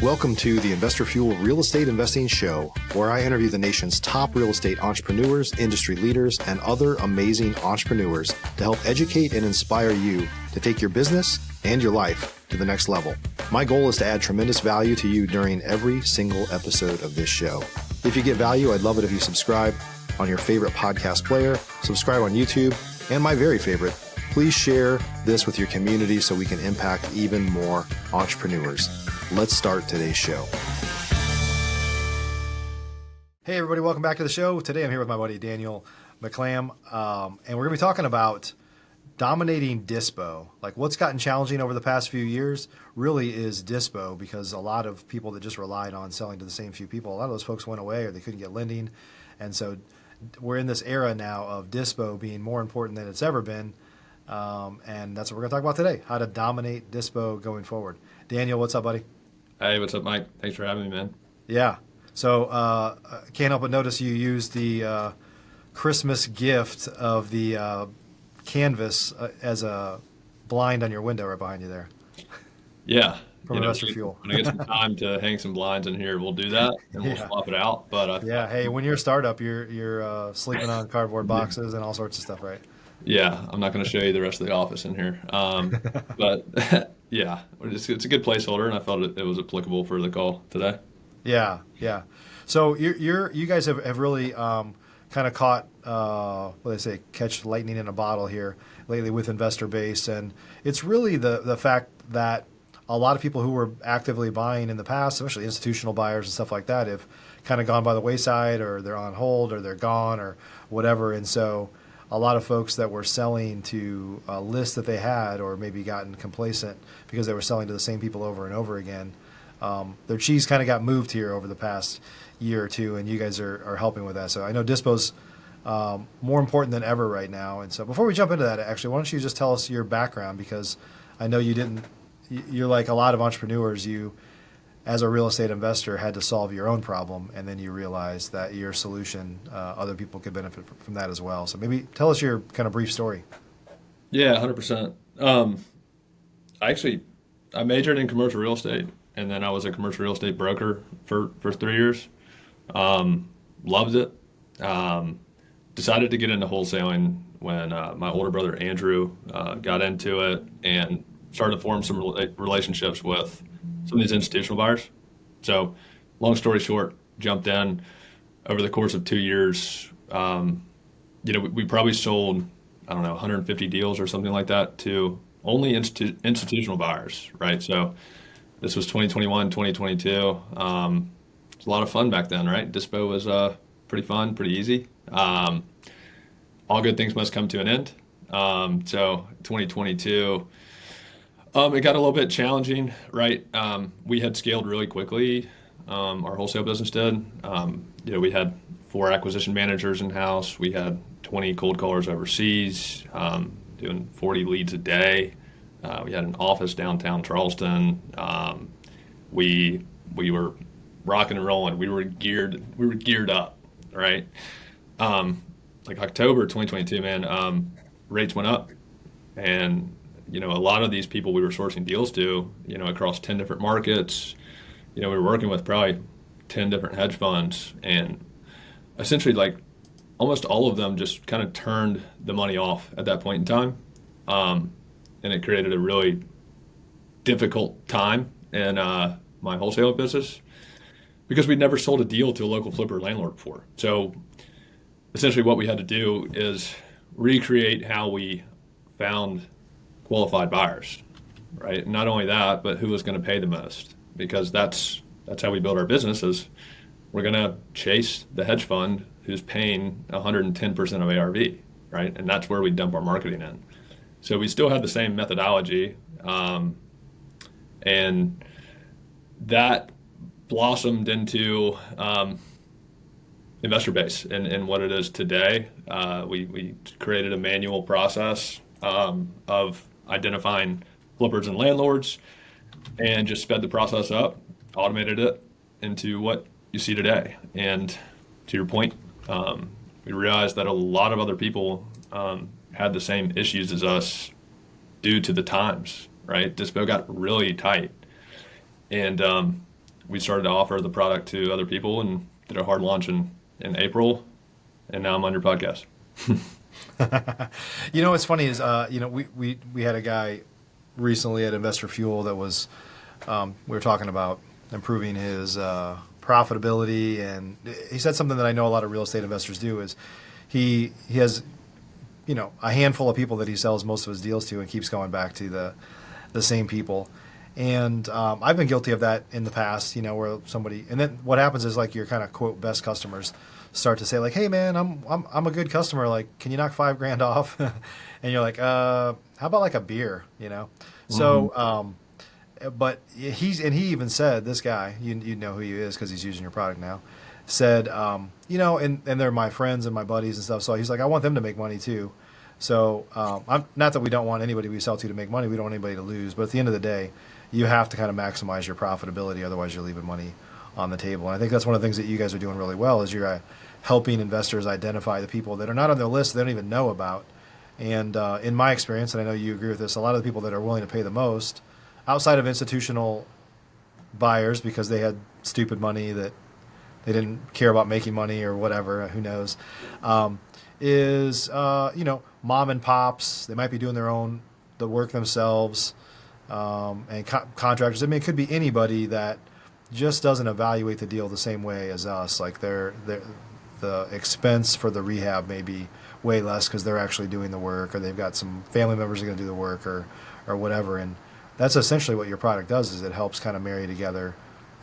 Welcome to the Investor Fuel Real Estate Investing Show, where I interview the nation's top real estate entrepreneurs, industry leaders, and other amazing entrepreneurs to help educate and inspire you to take your business and your life to the next level. My goal is to add tremendous value to you during every single episode of this show. If you get value, I'd love it if you subscribe on your favorite podcast player, subscribe on YouTube, and my very favorite, please share this with your community so we can impact even more entrepreneurs. Let's start today's show. Hey, everybody, welcome back to the show. Today I'm here with my buddy Daniel McClam, and we're going to be talking about dominating Dispo. Like what's gotten challenging over the past few years really is Dispo, because a lot of people that just relied on selling to the same few people, a lot of those folks went away or they couldn't get lending. And so we're in this era now of Dispo being more important than it's ever been. And that's what we're going to talk about today, how to dominate Dispo going forward. Daniel, what's up, buddy? Hey, what's up, Mike? Thanks for having me, man. Yeah. So can't help but notice you used the Christmas gift of the canvas as a blind on your window right behind you there. Yeah. From Investor Fuel. When I get some time to hang some blinds in here, we'll do that, and we'll swap it out. But yeah, hey, when you're a startup, you're sleeping on cardboard boxes and all sorts of stuff, right? Yeah, I'm not going to show you the rest of the office in here. But yeah, it's a good placeholder, and I felt it was applicable for the call today. Yeah. So you guys have really kind of caught what they say, catch lightning in a bottle here lately with InvestorBase, and it's really the fact that a lot of people who were actively buying in the past, especially institutional buyers and stuff like that, have kind of gone by the wayside, or they're on hold, or they're gone, or whatever, and so a lot of folks that were selling to a list that they had, or maybe gotten complacent because they were selling to the same people over and over again, their cheese kind of got moved here over the past year or two, and you guys are helping with that. So I know Dispo's more important than ever right now. And so before we jump into that, actually, why don't you just tell us your background? Because I know you're like a lot of entrepreneurs, you, as a real estate investor, had to solve your own problem, and then you realized that your solution, other people could benefit from that as well. So maybe tell us your kind of brief story. Yeah, 100%. I majored in commercial real estate, and then I was a commercial real estate broker for 3 years. Loved it. Decided to get into wholesaling when my older brother Andrew got into it and started to form some relationships with some of these institutional buyers. So long story short, jumped in over the course of 2 years. We probably sold, 150 deals or something like that to only institutional buyers, right? So this was 2021, 2022. It was a lot of fun back then, right? Dispo was pretty fun, pretty easy. All good things must come to an end. So 2022, it got a little bit challenging, right? We had scaled really quickly. Our wholesale business did. We had 4 acquisition managers in-house. We had 20 cold callers overseas, doing 40 leads a day. We had an office downtown Charleston. We were rocking and rolling. We were geared up, right? Like October 2022, man, rates went up, and a lot of these people we were sourcing deals to, across 10 different markets, we were working with probably 10 different hedge funds, and essentially like almost all of them just kind of turned the money off at that point in time. And it created a really difficult time in my wholesale business because we'd never sold a deal to a local flipper landlord before. So essentially what we had to do is recreate how we found qualified buyers, right? And not only that, but who was going to pay the most, because that's how we build our business. Is we're going to chase the hedge fund who's paying 110% of ARV, right? And that's where we dump our marketing in. So we still had the same methodology, and that blossomed into InvestorBase and what it is today. We created a manual process of identifying flippers and landlords, and just sped the process up, automated it into what you see today. And to your point, we realized that a lot of other people had the same issues as us due to the times, right? Dispo got really tight. And we started to offer the product to other people and did a hard launch in April, and now I'm on your podcast. What's funny is, we had a guy recently at Investor Fuel that was, we were talking about improving his profitability, and he said something that I know a lot of real estate investors do is he has, a handful of people that he sells most of his deals to and keeps going back to the same people. And I've been guilty of that in the past, where somebody, and then what happens is like your kind of quote best customers start to say like, "Hey man, I'm a good customer. Like, can you knock $5,000 off?" And you're like, "How about like a beer?" So, but he even said, this guy, you know who he is because he's using your product now, said, and they're my friends and my buddies and stuff. So he's like, I want them to make money too. So I'm not that we don't want anybody we sell to make money. We don't want anybody to lose. But at the end of the day, you have to kind of maximize your profitability. Otherwise, you're leaving money on the table. And I think that's one of the things that you guys are doing really well is you're helping investors identify the people that are not on their list they don't even know about. And in my experience, and I know you agree with this, a lot of the people that are willing to pay the most, outside of institutional buyers because they had stupid money that they didn't care about making money or whatever, who knows, is mom and pops. They might be doing the work themselves, and contractors. I mean, it could be anybody that just doesn't evaluate the deal the same way as us. Like the expense for the rehab may be way less because they're actually doing the work, or they've got some family members who are going to do the work, or whatever. And that's essentially what your product does, is it helps kind of marry together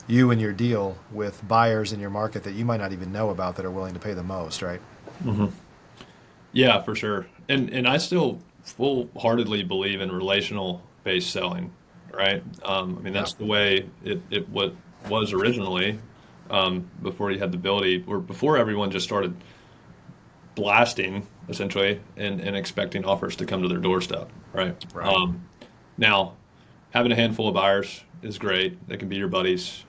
you and your deal with buyers in your market that you might not even know about that are willing to pay the most, right? Mm-hmm. Yeah, for sure. And I still full-heartedly believe in relational-based selling, right? That's the way it was originally, before you had the ability, or before everyone just started blasting, essentially, and expecting offers to come to their doorstep, right? Right. Now, having a handful of buyers is great. They can be your buddies.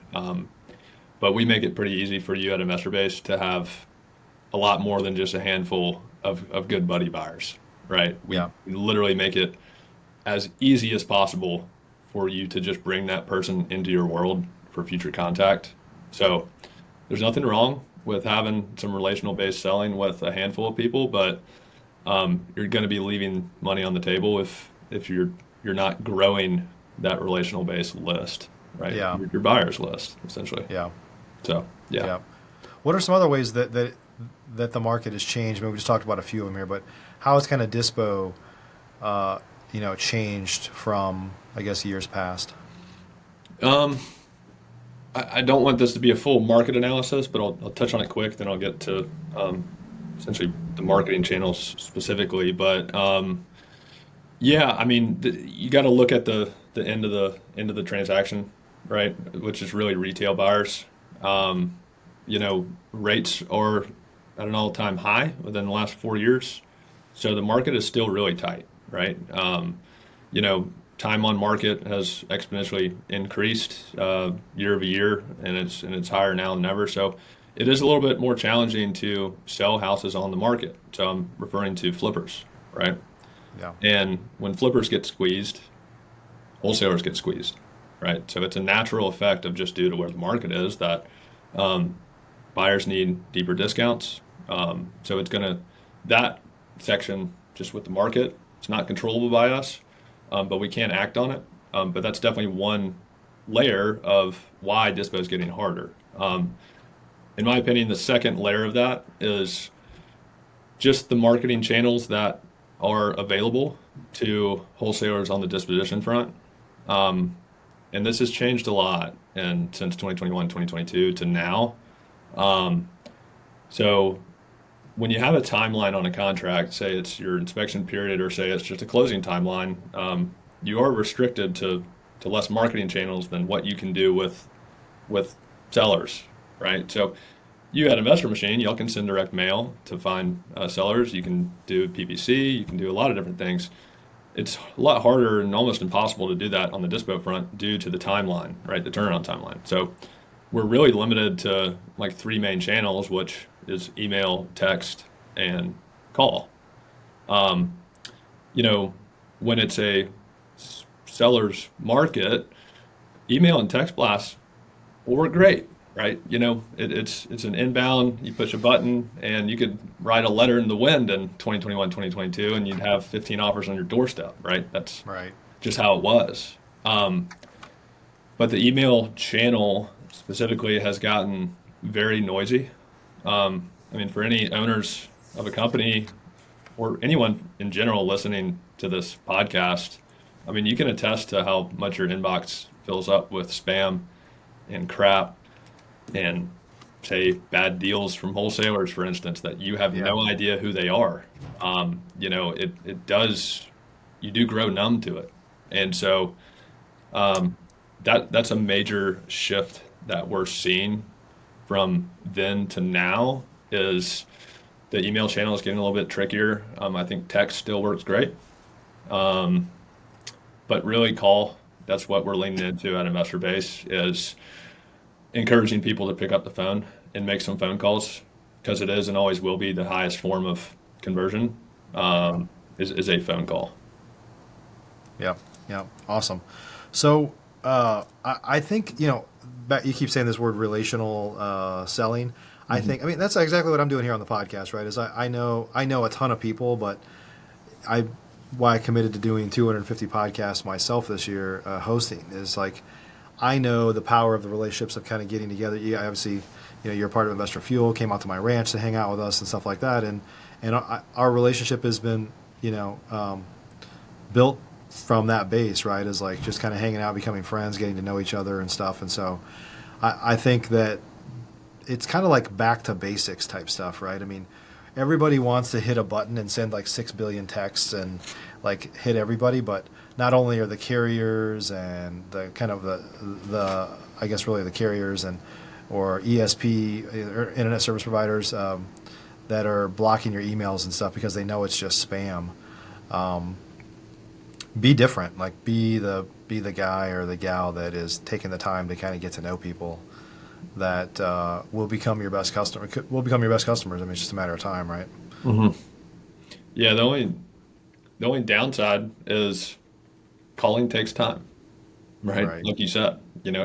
But we make it pretty easy for you at InvestorBase to have a lot more than just a handful of good buddy buyers, right? We literally make it as easy as possible for you to just bring that person into your world for future contact. So there's nothing wrong with having some relational based selling with a handful of people, but you're going to be leaving money on the table if you're not growing that relational based list, right? Yeah. Your buyer's list, essentially. Yeah. So, yeah. What are some other ways that the market has changed? I mean, we just talked about a few of them here, but how has kind of Dispo, changed from, I guess, years past? I don't want this to be a full market analysis, but I'll touch on it quick, then I'll get to essentially the marketing channels specifically. But you got to look at the end of the transaction, right? Which is really retail buyers. Rates are at an all-time high within the last 4 years, so the market is still really tight, right? Time on market has exponentially increased year over year, and it's higher now than ever. So it is a little bit more challenging to sell houses on the market. So I'm referring to flippers, right? Yeah. And when flippers get squeezed, wholesalers get squeezed, right? So it's a natural effect of just due to where the market is that buyers need deeper discounts. So it's that section just with the market, it's not controllable by us, but we can't act on it. But that's definitely one layer of why Dispo is getting harder. In my opinion, the second layer of that is just the marketing channels that are available to wholesalers on the disposition front. And this has changed a lot since 2021, 2022 to now. So when you have a timeline on a contract, say it's your inspection period or say it's just a closing timeline, you are restricted to less marketing channels than what you can do with sellers, right? So you at Investor Machine, y'all can send direct mail to find sellers. You can do PPC. You can do a lot of different things. It's a lot harder and almost impossible to do that on the Dispo front due to the timeline, right? The turnaround timeline. So we're really limited to like 3 main channels, which is email, text, and call. When it's a seller's market, email and text blasts Well, we're great, right? It's an inbound. You push a button, and you could write a letter in the wind in 2021, 2022, and you'd have 15 offers on your doorstep, right? That's Right. just how it was. But the email channel specifically has gotten very noisy. I mean, for any owners of a company or anyone in general listening to this podcast, I mean, you can attest to how much your inbox fills up with spam and crap and say bad deals from wholesalers, for instance, that you have Yeah. no idea who they are. It does, you do grow numb to it. And so that's a major shift that we're seeing from then to now is the email channel is getting a little bit trickier. I think text still works great, but really call. That's what we're leaning into at InvestorBase is encouraging people to pick up the phone and make some phone calls because it is and always will be the highest form of conversion is a phone call. Yeah. Yeah. Awesome. So I think, you keep saying this word relational selling. I think that's exactly what I'm doing here on the podcast, right? Is I know a ton of people, but why I committed to doing 250 podcasts myself this year, hosting is like, I know the power of the relationships of kind of getting together. You obviously, you're a part of Investor Fuel, came out to my ranch to hang out with us and stuff like that. And our relationship has been, built from that base, right? Is like just kind of hanging out, becoming friends, getting to know each other and stuff. And so I think that it's kind of like back to basics type stuff, right? I mean, everybody wants to hit a button and send like 6 billion texts and like hit everybody, but not only are the carriers and the kind of the I guess really the carriers and or ESP or internet service providers that are blocking your emails and stuff because they know it's just spam. Be different, like be the guy or the gal that is taking the time to kind of get to know people that will become your best customer. Will become your best customers. I mean, it's just a matter of time, right? Mm-hmm. Yeah, the only downside is calling takes time, right? Right. Like you said,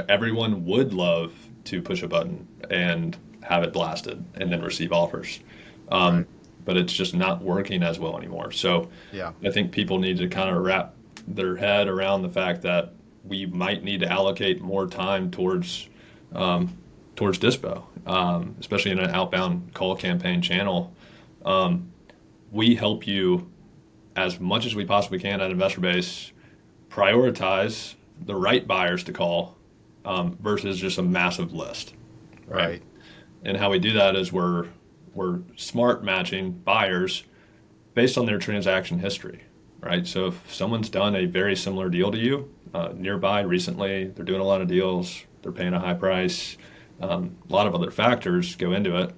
everyone would love to push a button and have it blasted and then receive offers. Right. But it's just not working as well anymore. So Yeah. I think people need to kind of wrap their head around the fact that we might need to allocate more time towards Dispo, especially in an outbound call campaign channel. We help you as much as we possibly can at InvestorBase prioritize the right buyers to call versus just a massive list, right? Right. And how we do that is we're smart matching buyers based on their transaction history, right? So if someone's done a very similar deal to you nearby recently, they're doing a lot of deals, they're paying a high price, a lot of other factors go into it.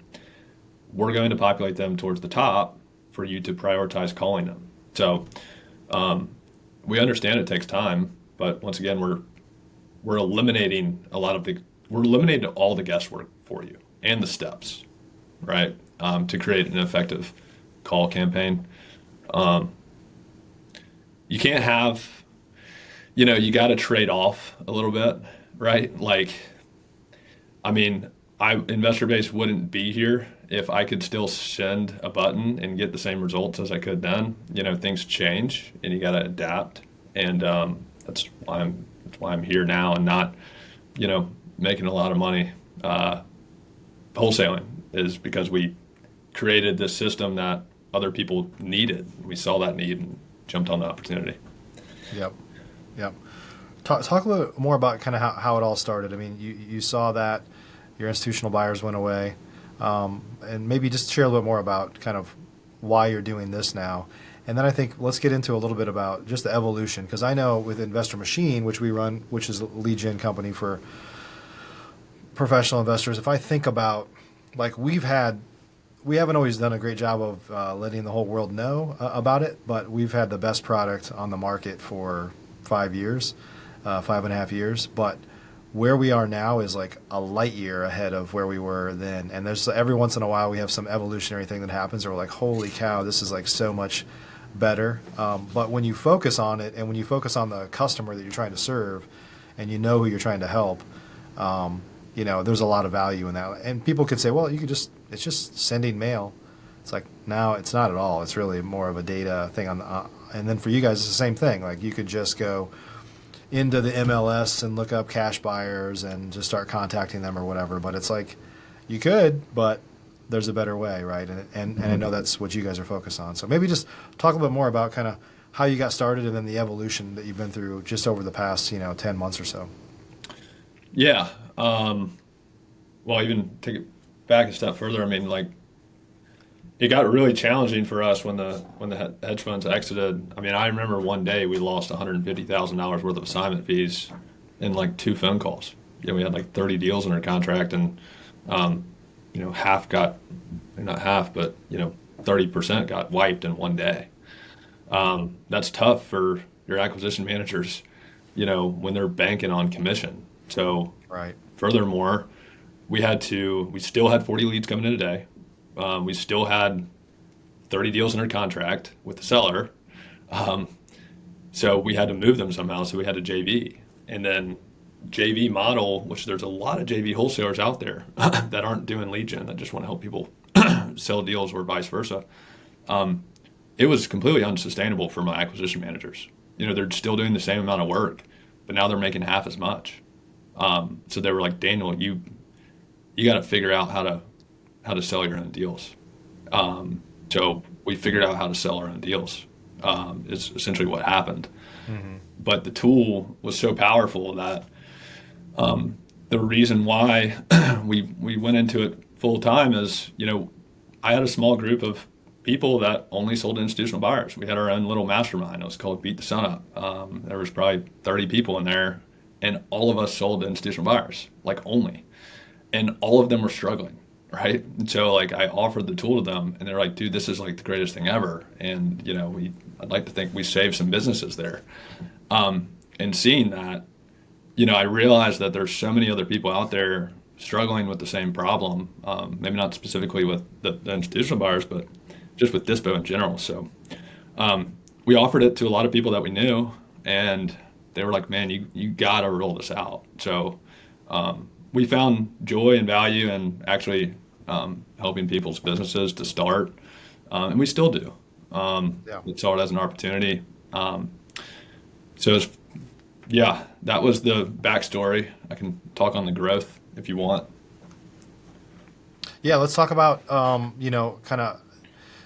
We're going to populate them towards the top for you to prioritize calling them. So we understand it takes time, but once again, we're eliminating we're eliminating all the guesswork for you and the steps, right? To create an effective call campaign. You can't have, you got to trade off a little bit, right? Like, I mean, InvestorBase wouldn't be here if I could still send a button and get the same results as I could then. Things change and you got to adapt, and that's why I'm here now and not, making a lot of money wholesaling is because we created this system that other people needed. We saw that need and jumped on the opportunity. Yep. Yep. Talk a little more about kind of how it all started. I mean, you saw that your institutional buyers went away, and maybe just share a little bit more about kind of why you're doing this now. And then I think let's get into a little bit about just the evolution, because I know with Investor Machine, which we run, which is a lead gen company for professional investors, if I think about, like, we haven't always done a great job of letting the whole world know about it, but we've had the best product on the market for 5 years, 5.5 years. But where we are now is like a light year ahead of where we were then. And there's every once in a while we have some evolutionary thing that happens, or we're like, holy cow, this is like so much better. But when you focus on it, and when you focus on the customer that you're trying to serve, and you know who you're trying to help, there's a lot of value in that. And people could say, well, it's just sending mail. It's like, no, it's not at all. It's really more of a data thing and then for you guys, it's the same thing. Like you could just go into the MLS and look up cash buyers and just start contacting them or whatever. But it's like, you could, but there's a better way, right? And I know that's what you guys are focused on. So maybe just talk a little bit more about kind of how you got started and then the evolution that you've been through just over the past, 10 months or so. Yeah. Well, even take it back a step further. I mean, like, it got really challenging for us when the hedge funds exited. I mean, I remember one day we lost $150,000 worth of assignment fees in like 2 phone calls. We had like 30 deals in our contract, and half got, not half, but 30% got wiped in one day. That's tough for your acquisition managers, when they're banking on commission. So, right. Furthermore, we still had 40 leads coming in a day. We still had 30 deals in our contract with the seller. So we had to move them somehow. So we had a JV. And then JV model, which there's a lot of JV wholesalers out there that aren't doing lead gen, that just want to help people sell deals or vice versa. It was completely unsustainable for my acquisition managers. They're still doing the same amount of work, but now they're making half as much. So they were like, Daniel, you got to figure out how to sell your own deals. So we figured out how to sell our own deals. Is essentially what happened. Mm-hmm. But the tool was so powerful that the reason why we went into it full time is, I had a small group of people that only sold to institutional buyers. We had our own little mastermind. It was called Beat the Sun Up. There was probably 30 people in there, and all of us sold to institutional buyers, like only. And all of them were struggling, right? And so like I offered the tool to them, and they're like, dude, this is like the greatest thing ever. And, I'd like to think we saved some businesses there. And seeing that, I realized that there's so many other people out there struggling with the same problem, maybe not specifically with the institutional buyers, but just with Dispo in general. So we offered it to a lot of people that we knew, and they were like, man, you got to roll this out. So we found joy and value in actually helping people's businesses to start, and we still do. We saw it as an opportunity. That was the backstory. I can talk on the growth if you want. Yeah, let's talk about kind of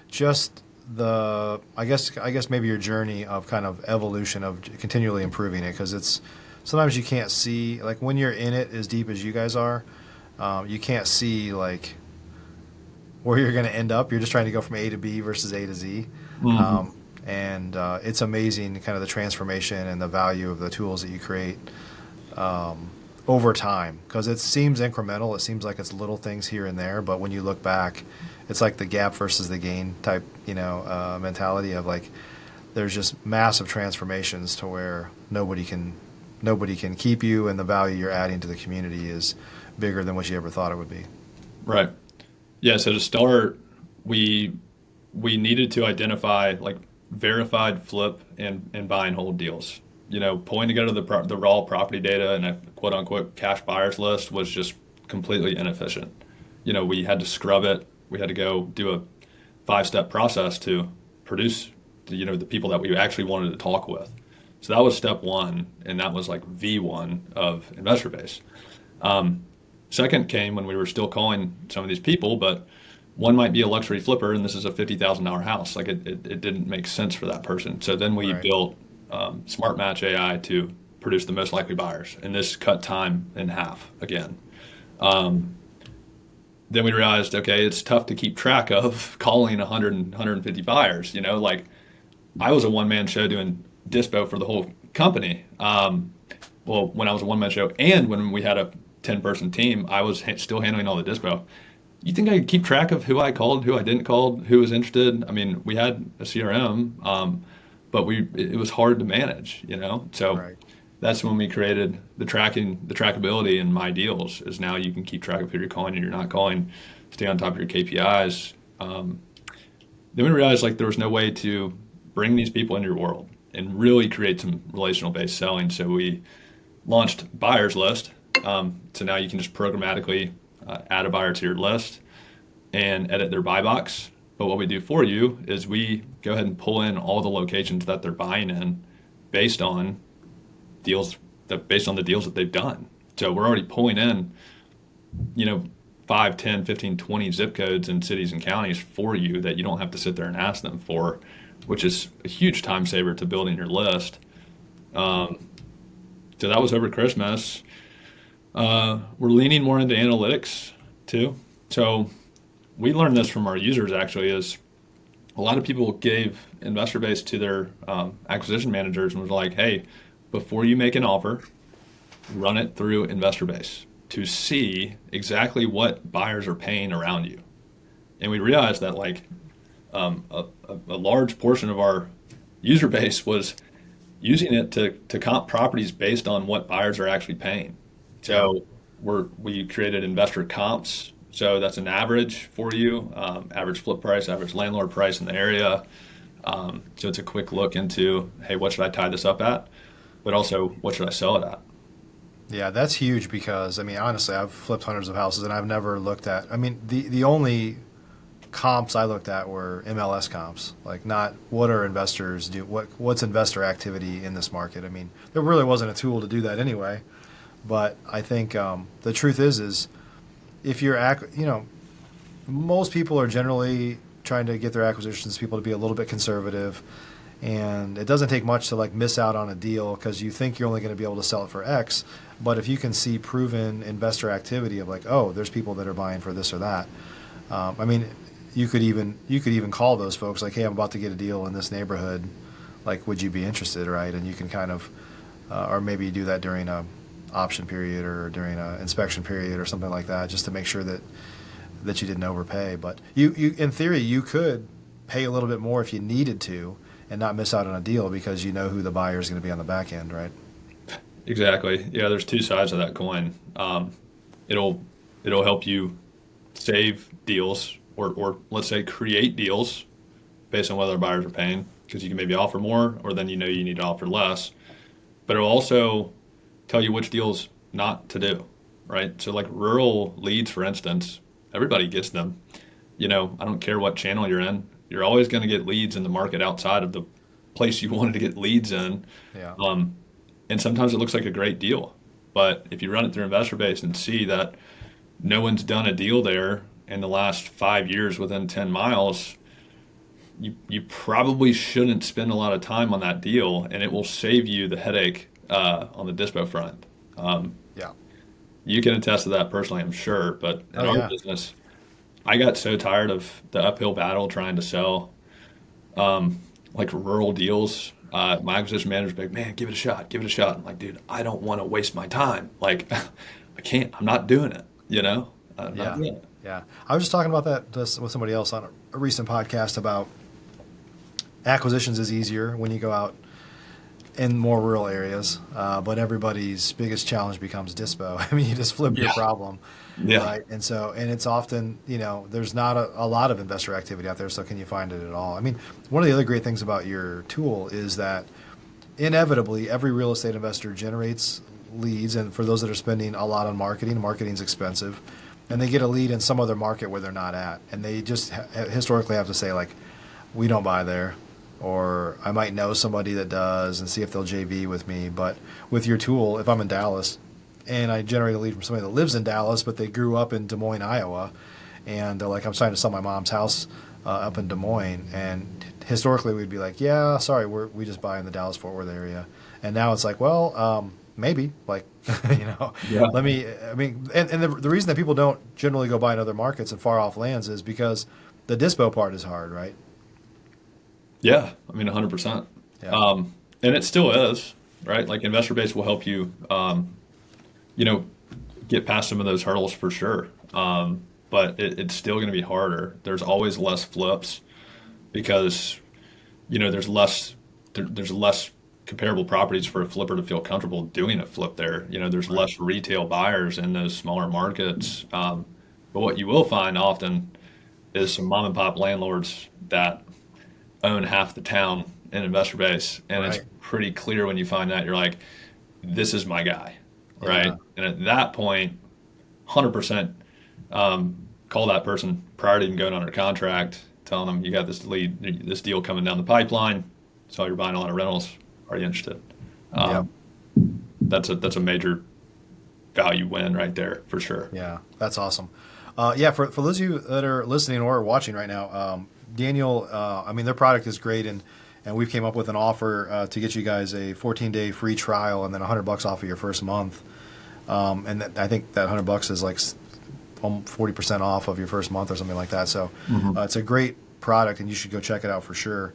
just the I guess maybe your journey of kind of evolution of continually improving it, because it's sometimes you can't see, like when you're in it as deep as you guys are, you can't see like where you're going to end up. You're just trying to go from A to B versus A to Z. Mm-hmm. And it's amazing kind of the transformation and the value of the tools that you create over time, because it seems incremental. It seems like it's little things here and there, but when you look back, it's like the gap versus the gain type, mentality of like there's just massive transformations to where nobody can keep you, and the value you're adding to the community is bigger than what you ever thought it would be. Right. Yeah. So to start, we needed to identify like verified flip and buy and hold deals. Pulling together the raw property data and a quote unquote cash buyers list was just completely inefficient. We had to scrub it. We had to go do a 5-step process to produce the people that we actually wanted to talk with. So that was step one, and that was like V1 of InvestorBase. Second came when we were still calling some of these people, but one might be a luxury flipper, and this is a $50,000 house. Like it didn't make sense for that person. So then we built Smart Match AI to produce the most likely buyers, and this cut time in half again. Then we realized, okay, it's tough to keep track of calling 100 and 150 buyers. Like I was a one-man show doing Dispo for the whole company. Well, when I was a one-man show and when we had a 10-person team, I was still handling all the Dispo. You think I could keep track of who I called, who I didn't call, who was interested? I mean, we had a CRM, but it was hard to manage, So that's when we created the trackability in My Deals. Is now you can keep track of who you're calling and you're not calling, stay on top of your KPIs. Then we realized like there was no way to bring these people into your world and really create some relational based selling. So we launched Buyers List, So now you can just programmatically add a buyer to your list and edit their buy box. But what we do for you is we go ahead and pull in all the locations that they're buying in based on based on the deals that they've done. So we're already pulling in, 5, 10, 15, 20 zip codes in cities and counties for you that you don't have to sit there and ask them for, which is a huge time saver to building your list. So that was over Christmas. We're leaning more into analytics too. So we learned this from our users actually, is a lot of people gave InvestorBase to their acquisition managers and was like, hey, before you make an offer, run it through InvestorBase to see exactly what buyers are paying around you. And we realized that a large portion of our user base was using it to comp properties based on what buyers are actually paying. So we created investor comps. So that's an average for you, average flip price, average landlord price in the area. So it's a quick look into, hey, what should I tie this up at? But also, what should I sell it at? Yeah, that's huge because, honestly, I've flipped hundreds of houses and I've never looked at, the only comps I looked at were MLS comps, like not what are investors do, what's investor activity in this market. There really wasn't a tool to do that anyway. But I think the truth is if you're, most people are generally trying to get their acquisitions people to be a little bit conservative, and it doesn't take much to miss out on a deal because you think you're only going to be able to sell it for X. But if you can see proven investor activity of there's people that are buying for this or that. You could even call those folks hey, I'm about to get a deal in this neighborhood. Would you be interested, right? And you can kind of, or maybe you do that during a option period or during an inspection period or something like that, just to make sure that you didn't overpay. But you in theory, you could pay a little bit more if you needed to and not miss out on a deal because you know who the buyer is going to be on the back end, right? Exactly. Yeah, there's two sides of that coin. It'll help you save deals or let's say create deals based on whether buyers are paying, because you can maybe offer more or then you need to offer less. But it'll also tell you which deals not to do, right? So rural leads, for instance, everybody gets them. I don't care what channel you're in. You're always going to get leads in the market outside of the place you wanted to get leads in. Yeah. And sometimes it looks like a great deal. But if you run it through InvestorBase and see that no one's done a deal there in the last 5 years within 10 miles, you probably shouldn't spend a lot of time on that deal, and it will save you the headache on the Dispo front. Yeah. You can attest to that personally, I'm sure. But in our business, I got so tired of the uphill battle trying to sell rural deals. My acquisition manager's like, man, give it a shot, give it a shot. I'm like, dude, I don't want to waste my time. I can't, I'm not doing it, I'm not doing it. Yeah. I was just talking about that with somebody else on a recent podcast about acquisitions is easier when you go out in more rural areas, but everybody's biggest challenge becomes Dispo. You just flip your problem, right? And it's often, there's not a lot of investor activity out there, so can you find it at all? One of the other great things about your tool is that inevitably every real estate investor generates leads, and for those that are spending a lot on marketing's expensive, and they get a lead in some other market where they're not at, and they just historically have to say we don't buy there, or I might know somebody that does and see if they'll JV with me. But with your tool, if I'm in Dallas and I generate a lead from somebody that lives in Dallas, but they grew up in Des Moines, Iowa, and they're I'm trying to sell my mom's house up in Des Moines, and historically we'd be yeah, sorry, we just buy in the Dallas-Fort Worth area. And now it's maybe, let me, and the reason that people don't generally go buy in other markets and far off lands is because the Dispo part is hard, right? Yeah, 100%. Yeah. And it still is, right? InvestorBase will help you, get past some of those hurdles for sure. But it's still going to be harder. There's always less flips because, there's less comparable properties for a flipper to feel comfortable doing a flip there. There's less retail buyers in those smaller markets. But what you will find often is some mom and pop landlords that own half the town in InvestorBase, and It's pretty clear when you find that. You're this is my guy. right? Yeah. And at that point, 100% call that person prior to even going under contract, telling them you got this deal coming down the pipeline. So you're buying a lot of rentals. Are you interested? Yep. Um, that's a major value win right there for sure. Yeah, that's awesome. Yeah, for those of you that are listening or watching right now, Daniel, I mean, their product is great, and we've came up with an offer to get you guys a 14-day free trial and then $100 off of your first month. I think that $100 is like 40% off of your first month or something like that. So it's a great product, and you should go check it out for sure.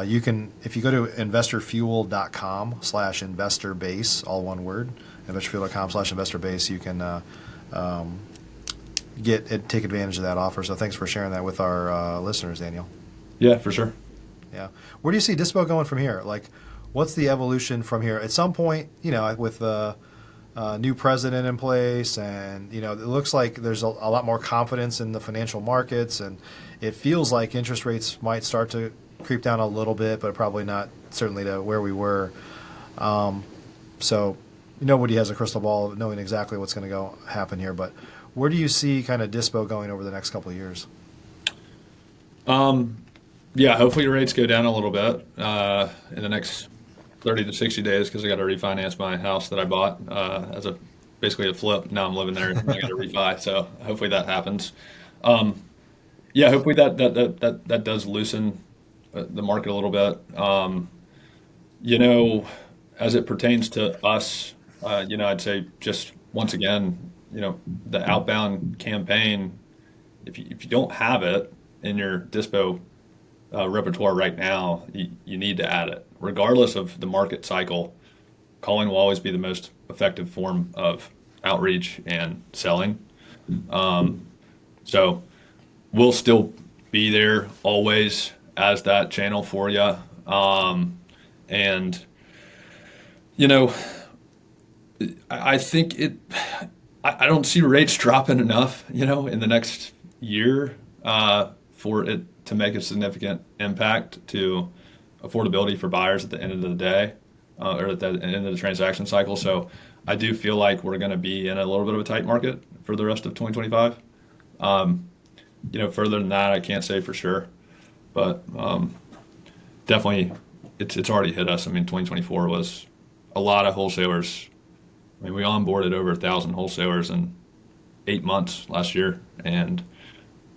You can, if you go to investorfuel.com/InvestorBase, all one word, investorfuel.com/InvestorBase, you can take advantage of that offer. So thanks for sharing that with our listeners, Daniel. Yeah, for sure. Yeah. Where do you see Dispo going from here? Like, what's the evolution from here? At some point, with the new president in place, and it looks like there's a lot more confidence in the financial markets, and it feels like interest rates might start to creep down a little bit, but probably not certainly to where we were. So nobody has a crystal ball of knowing exactly what's going to happen here, but where do you see kind of Dispo going over the next couple of years? Yeah, hopefully rates go down a little bit in the next 30 to 60 days because I got to refinance my house that I bought as basically a flip. Now I'm living there and I got to refi, so hopefully that happens. Yeah, hopefully that does loosen the market a little bit. As it pertains to us, I'd say just once again, the outbound campaign, if you don't have it in your Dispo repertoire right now, you need to add it. Regardless of the market cycle, calling will always be the most effective form of outreach and selling. So we'll still be there always as that channel for you. I think I don't see rates dropping enough, in the next year for it to make a significant impact to affordability for buyers at the end of the day or at the end of the transaction cycle. So I do feel like we're going to be in a little bit of a tight market for the rest of 2025. Further than that, I can't say for sure, but definitely it's already hit us. I mean, 2024 was a lot of wholesalers. I mean, we onboarded over 1,000 wholesalers in 8 months last year, and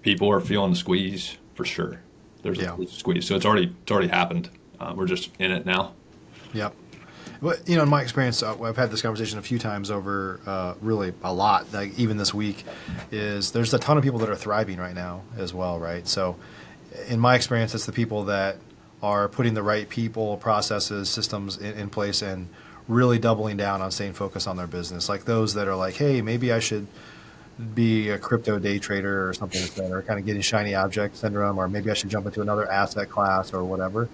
people are feeling the squeeze for sure. There's a squeeze, so it's already happened. We're just in it now. Yep. Well, in my experience, I've had this conversation a few times over really a lot, like even this week, is there's a ton of people that are thriving right now as well, right? So in my experience, it's the people that are putting the right people, processes, systems in place and really doubling down on staying focused on their business. Like those that are like, hey, maybe I should be a crypto day trader or something like that, or kind of getting shiny object syndrome, or maybe I should jump into another asset class or whatever,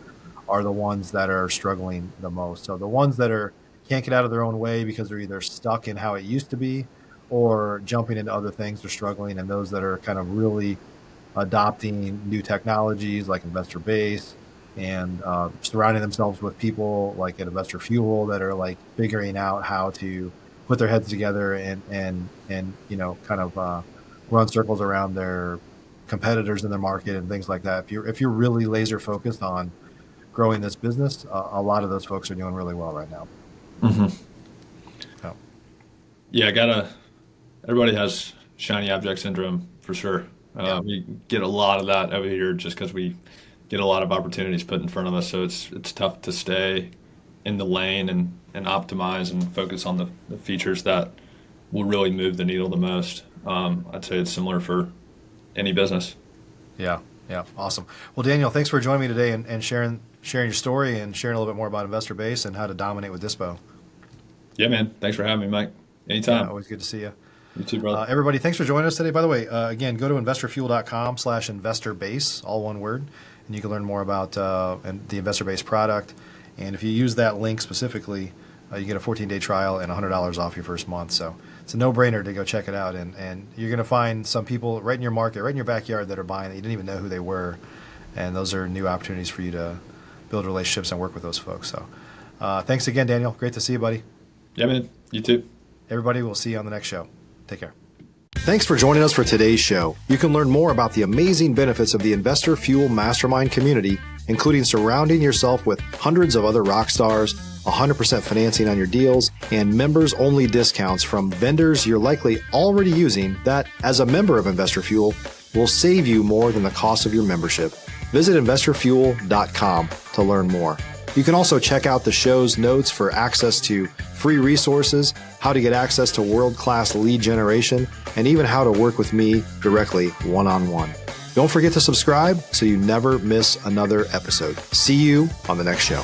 are the ones that are struggling the most. So the ones that can't get out of their own way because they're either stuck in how it used to be or jumping into other things, they're struggling. And those that are kind of really adopting new technologies like InvestorBase and surrounding themselves with people like at Investor Fuel that are like figuring out how to put their heads together and kind of run circles around their competitors in the market and things like that. If you're really laser focused on growing this business, a lot of those folks are doing really well right now. Mm-hmm. So. Yeah, everybody has shiny object syndrome for sure. We get a lot of that over here just because we get a lot of opportunities put in front of us. So it's tough to stay in the lane and optimize and focus on the features that will really move the needle the most. I'd say it's similar for any business. Yeah, awesome. Well, Daniel, thanks for joining me today and sharing your story and sharing a little bit more about InvestorBase and how to dominate with Dispo. Yeah, man. Thanks for having me, Mike. Anytime. Yeah, always good to see you. You too, brother. Everybody, thanks for joining us today. By the way, again, go to investorfuel.com/InvestorBase, all one word, and you can learn more about the InvestorBase product. And if you use that link specifically, you get a 14-day trial and $100 off your first month. So it's a no-brainer to go check it out. And you're going to find some people right in your market, right in your backyard that are buying that you didn't even know who they were. And those are new opportunities for you to build relationships and work with those folks. So thanks again, Daniel. Great to see you, buddy. Yeah, man. You too. Everybody, we'll see you on the next show. Take care. Thanks for joining us for today's show. You can learn more about the amazing benefits of the Investor Fuel Mastermind community, including surrounding yourself with hundreds of other rock stars, 100% financing on your deals, and members-only discounts from vendors you're likely already using that, as a member of Investor Fuel, will save you more than the cost of your membership. Visit investorfuel.com to learn more. You can also check out the show's notes for access to free resources, how to get access to world-class lead generation, and even how to work with me directly one-on-one. Don't forget to subscribe so you never miss another episode. See you on the next show.